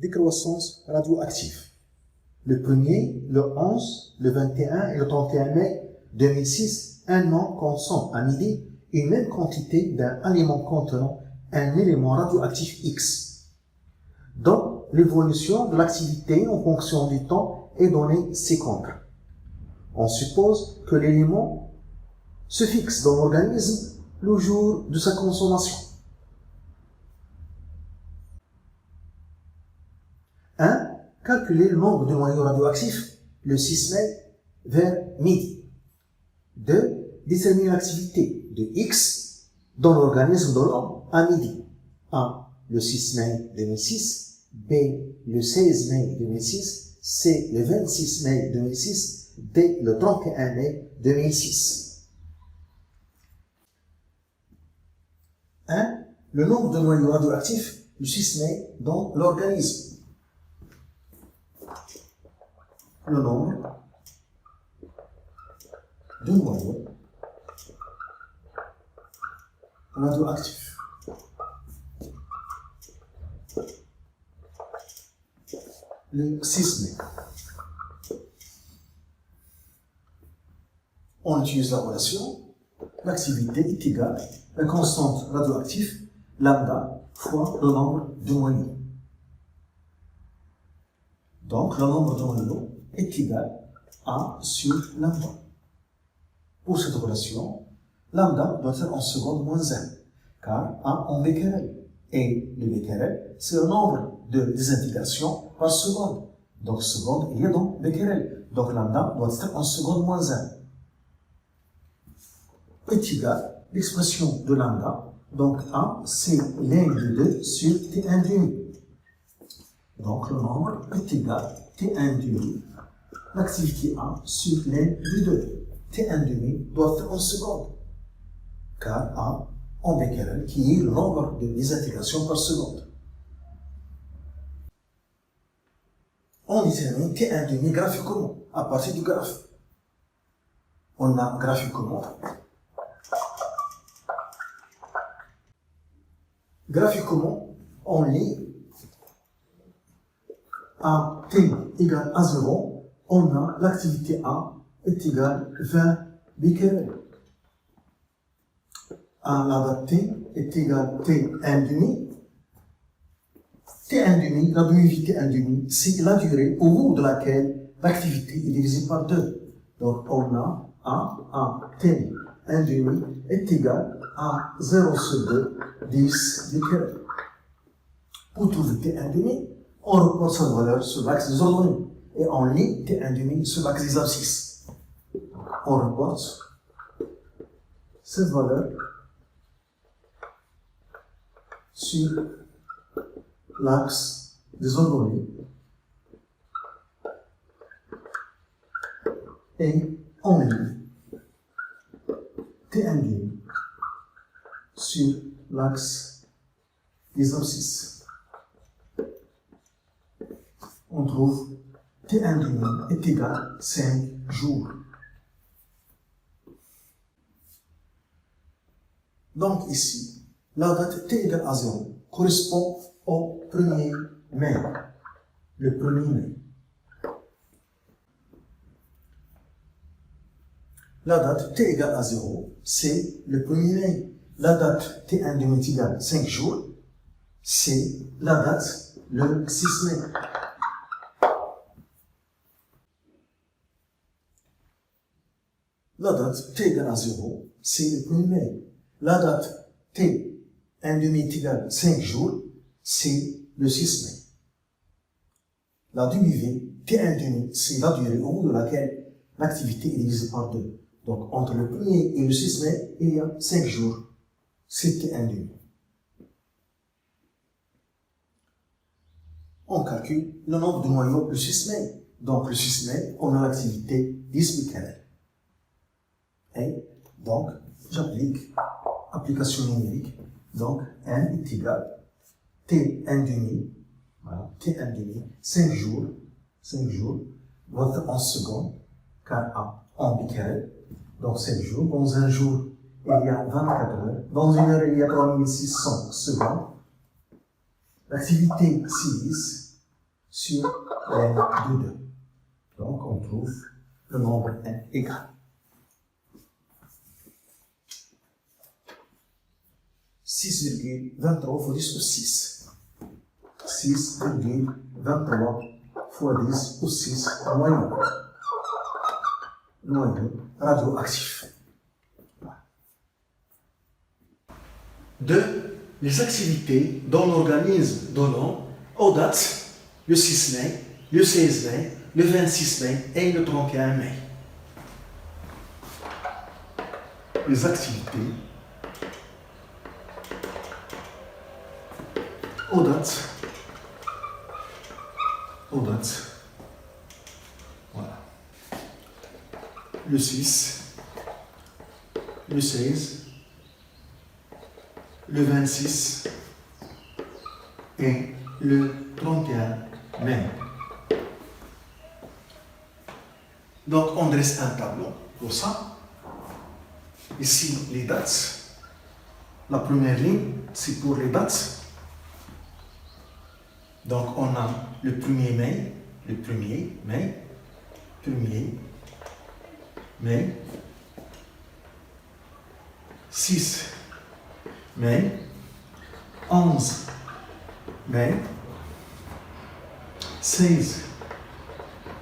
décroissance radioactive. Le 1er, le 11, le 21 et le 31 mai 2006, un an consomme à midi une même quantité d'un aliment contenant un élément radioactif X, dont l'évolution de l'activité en fonction du temps est donnée ci-contre. On suppose que l'élément se fixe dans l'organisme le jour de sa consommation. 1. Calculer le nombre de noyaux radioactifs le 6 mai vers midi. 2. Déterminer l'activité de X dans l'organisme de l'homme à midi. A. Le 6 mai 2006. B. Le 16 mai 2006. C. Le 26 mai 2006. D. Le 31 mai 2006. 1. Le nombre de noyaux radioactifs le 6 mai dans l'organisme. Le nombre de noyaux radioactifs. Le 6 mai. On utilise la relation. L'activité est égale à la constante radioactive lambda fois le nombre de noyaux. Donc, le nombre de noyaux est égal à sur lambda. Pour cette relation, lambda doit être en seconde moins 1, car A en becquerel. Et le becquerel, c'est le nombre de désintégrations par seconde. Donc, seconde, il y a donc becquerel. Donc, lambda doit être en seconde moins 1. Est égal à l'expression de lambda. Donc, A, c'est l'un de 2 sur T1 demi. Donc, le nombre est égal à T1 demi. L'activité A sur l'un de 2. T1 demi doit être en seconde, car A en becquerel, qui est le nombre de désintégrations par seconde. On détermine T1 demi graphiquement, à partir du graphe. On a graphiquement on lit à T égale à 0, on a l'activité A est égale à 20 becquerel. À la date T est égale à T1 demi. T1 demi, la demi-vie T1 demi, c'est la durée au bout de laquelle l'activité est divisée par 2. Donc on a A T1 demi est égal à 0 sur 2, 10 becquerel. Pour trouver T1 demi, on reporte sa valeur sur l'axe des ordonnées et on lit T1 demi sur l'axe des abscisses. On reporte cette valeur sur l'axe des ordonnées et on lit T1 demi sur l'axe des abscisses. On trouve T1 demi est égal à 5 jours. Donc ici, la date T égale à 0 correspond au 1er mai. Le 1er mai. La date T égale à 0, c'est le 1er mai. La date T1 demi est égale à 5 jours, c'est la date le 6 mai. La date T égale à 0, c'est le 1er mai. La date T1 demi est égale à 5 jours, c'est le 6 mai. La demi-vie T1 demi, c'est la durée au bout de laquelle l'activité est divisée par 2. Donc, entre le 1er et le 6 mai, il y a 5 jours. C'est T1 demi. On calcule le nombre de noyaux le 6 mai. Donc, le 6 mai, on a l'activité 10 becquerel. Et donc, j'applique application numérique. Donc, N est égal à T1 demi, voilà, T1 demi, 5 jours, votre en secondes, car A en becquerel. Donc, 5 jours. Dans un jour, il y a 24 heures. Dans une heure, il y a 3600 secondes. L'activité 6, sur les 2. Donc, on trouve le nombre n égal. 6,23 fois 10 au 6. 6,23 fois 10 au 6 noyau radioactif. 2. Les activités dans l'organisme donnant aux dates le 6 mai, le 16 mai, le 26 mai et le 31 mai. Les activités aux dates, voilà, le 6, le 16, le 26 et le 31 mai. Donc, on dresse un tableau pour ça. Ici, les dates. La première ligne, c'est pour les dates. Donc, on a le 1er mai, 6 mai, 11 mai, 16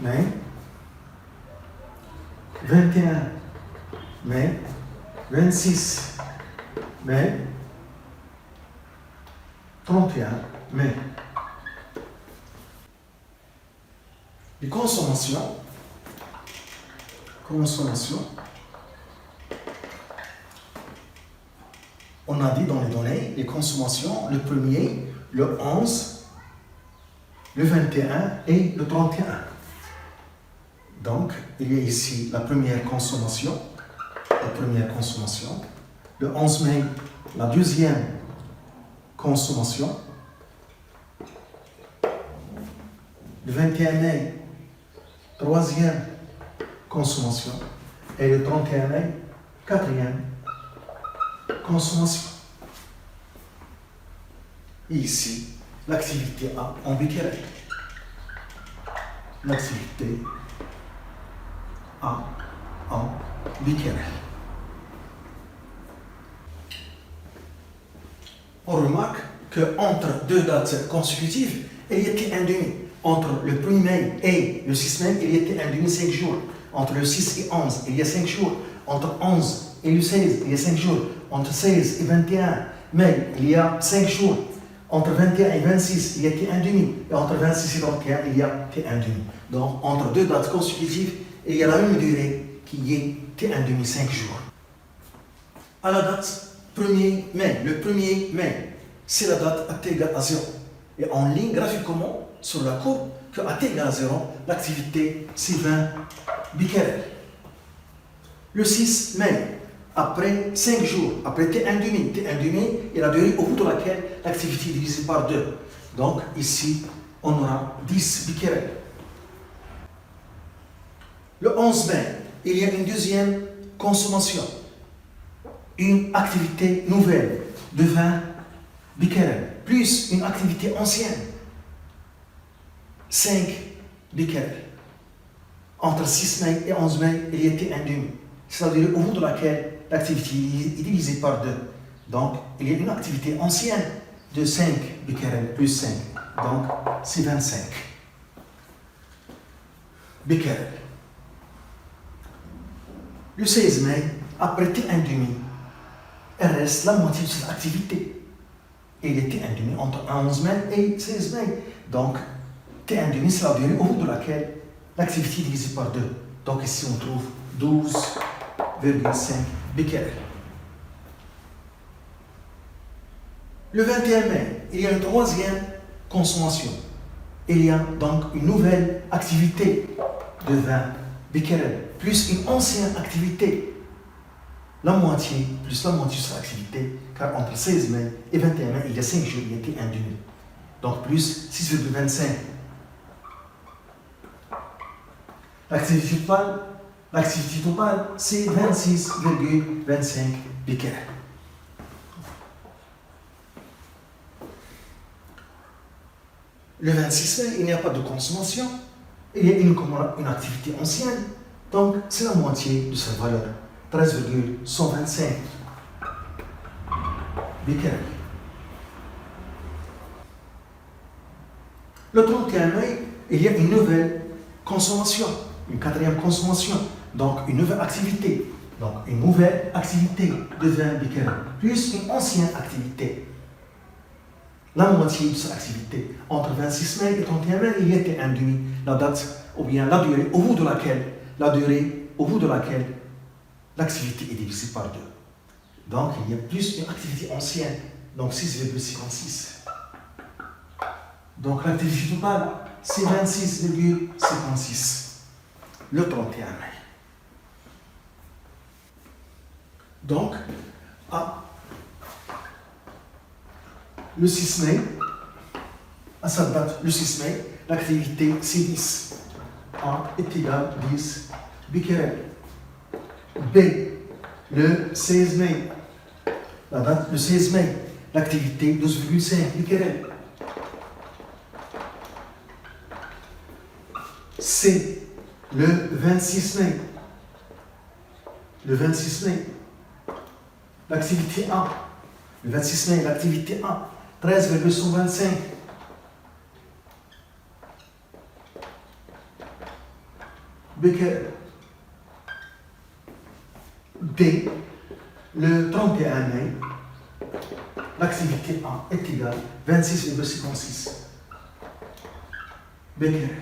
mai, 21 mai, 26 mai, 31 mai. Les consommations, on a dit dans les données, les consommations, le 1er, le 11, le 21 et le 31. Donc, il y a ici la première consommation, le 11 mai, la deuxième consommation, le 21 mai, troisième consommation, et le 31 mai, quatrième consommation. Et ici, l'activité A en becquerel. L'activité A en becquerel. On remarque qu'entre deux dates consécutives, il y était un demi. Entre le 1er mai et le 6 mai, il y était un demi 5 jours. Entre le 6 et 11, il y a 5 jours. Entre 11 et le 16, il y a 5 jours. Entre 16 et 21 mai, il y a 5 jours. Entre 21 et 26, il y a un demi. Et entre 26 et 31, il y a un demi. Donc, entre deux dates consécutives, il y a la même durée qui est un demi 5 jours. À la date 1er mai, le 1er mai, c'est la date à t égale à 0. Et en ligne graphiquement, sur la courbe, que à t égale à 0, l'activité c'est 20 becquerel. Le 6 mai, après 5 jours, après T1 demi, est la durée au bout de laquelle l'activité est divisée par 2. Donc ici, on aura 10 becquerel. Le 11 mai, il y a une deuxième consommation, une activité nouvelle de 20 becquerel, plus une activité ancienne, 5 becquerel. Entre 6 mai et 11 mai, il y était un demi. C'est-à-dire au bout de laquelle l'activité est divisée par 2. Donc, il y a une activité ancienne de 5 becquerel plus 5. Donc, c'est 25 becquerel. Le 16 mai, après T1 demi, il reste la moitié de cette activité. Il y a T1 demi entre 11 mai et 16 mai. Donc, T1 demi, c'est la durée au bout de laquelle l'activité est divisée par 2. Donc ici, on trouve 12,5 becquerel. Le 21 mai, il y a une troisième consommation. Il y a donc une nouvelle activité de 20 becquerel, plus une ancienne activité. La moitié, plus la moitié de cette activité, car entre 16 mai et 21 mai, il y a 5 jours, il y était un demi. Donc plus 6,25. L'activité totale, c'est 26,25 becquerel. Le 26 mai, il n'y a pas de consommation. Il y a une activité ancienne. Donc, c'est la moitié de sa valeur. 13,125 becquerels. Le 31 mai, il y a une nouvelle consommation, une quatrième consommation, donc une nouvelle activité. Donc, une nouvelle activité de 20 becquerels, plus une ancienne activité. La moitié de cette activité. Entre 26 mai et 31 mai, il y était un demi. La date, ou bien la durée au bout de laquelle l'activité est divisée par 2. Donc, il y a plus une activité ancienne, donc 6,56. Donc, l'activité totale, c'est 26,56. Le 31 mai. Donc, le 6 mai, à cette date, le 6 mai, l'activité c'est 10. A est égal à 10 becquerels. B, le 16 mai, la date, le 16 mai, l'activité 12,5 becquerels. C, le 26 mai, l'activité A, le 26 mai, l'activité A, 13,125 becquerels. D, le 31 mai, l'activité A est égale à 26,56 becquerels.